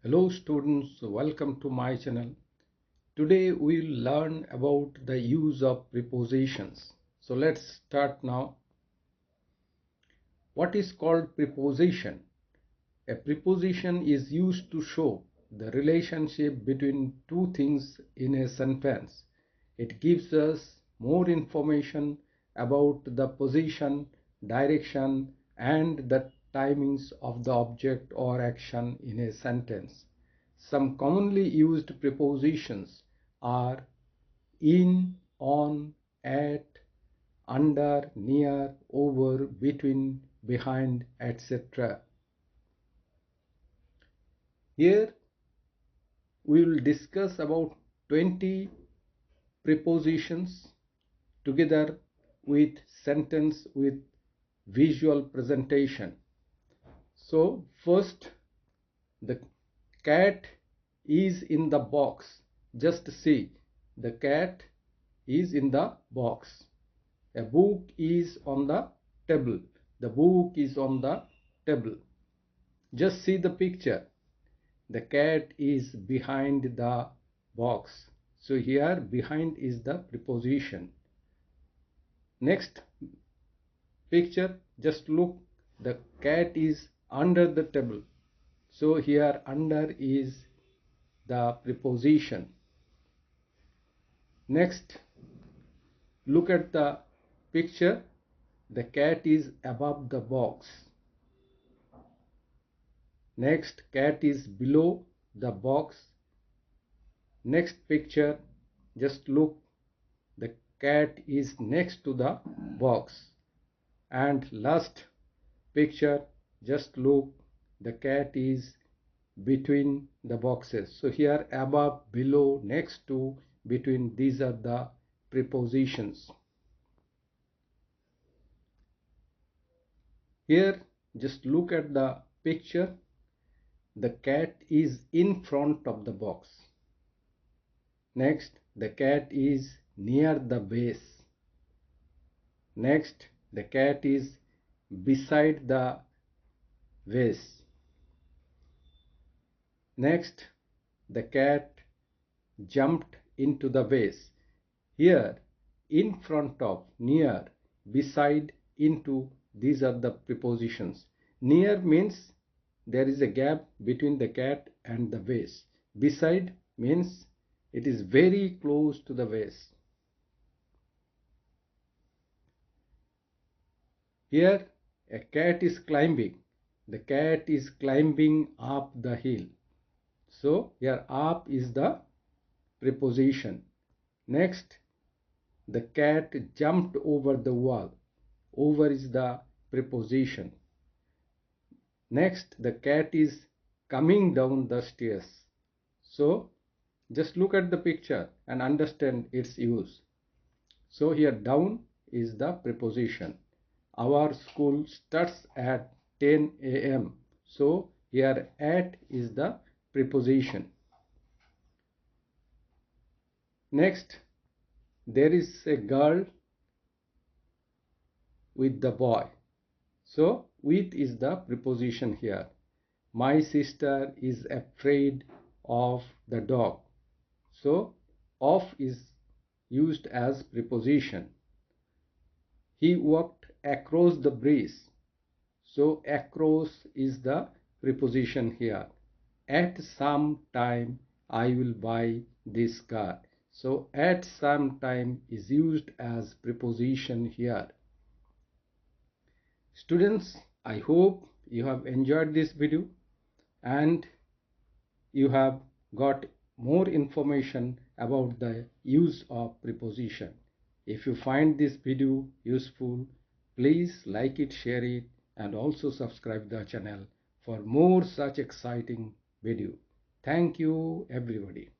Hello students, welcome to my channel. Today we will learn about the use of prepositions. So let's start now. What is called preposition? A preposition is used to show the relationship between two things in a sentence. It gives us more information about the position, direction, and the timings of the object or action in a sentence. Some commonly used prepositions are in, on, at, under, near, over, between, behind, etc. Here we will discuss about 20 prepositions together with sentence with visual presentation. So first, the cat is in the box. Just see, the cat is in the box. A book is on the table. The book is on the table. Just see the picture. The cat is behind the box. So here behind is the preposition. Next picture, just look, the cat is under the table. So here under is the preposition. Next, look at the picture, the cat is above the box. Next, cat is below the box. Next picture, just look, the cat is next to the box. And last picture, just look, the cat is between the boxes. So here above, below, next to, between, these are the prepositions. Here just look at the picture, the cat is in front of the box. Next, the cat is near the base. Next, the cat is beside the vase. Next, the cat jumped into the vase. Here, in front of, near, beside, into, these are the prepositions. Near means there is a gap between the cat and the vase. Beside means it is very close to the vase. Here, a cat is climbing. The cat is climbing up the hill. So here up is the preposition. Next, the cat jumped over the wall. Over is the preposition. Next, the cat is coming down the stairs. So just look at the picture and understand its use. So here down is the preposition. Our school starts at 10 a.m. So here at is the preposition. Next, there is a girl with the boy. So with is the preposition here. My sister is afraid of the dog. So of is used as preposition. He walked across the bridge. So across is the preposition here. At some time I will buy this car. So at some time is used as preposition here. Students, I hope you have enjoyed this video and you have got more information about the use of preposition. If you find this video useful, please like it, share it, and also subscribe the channel for more such exciting video. Thank you everybody.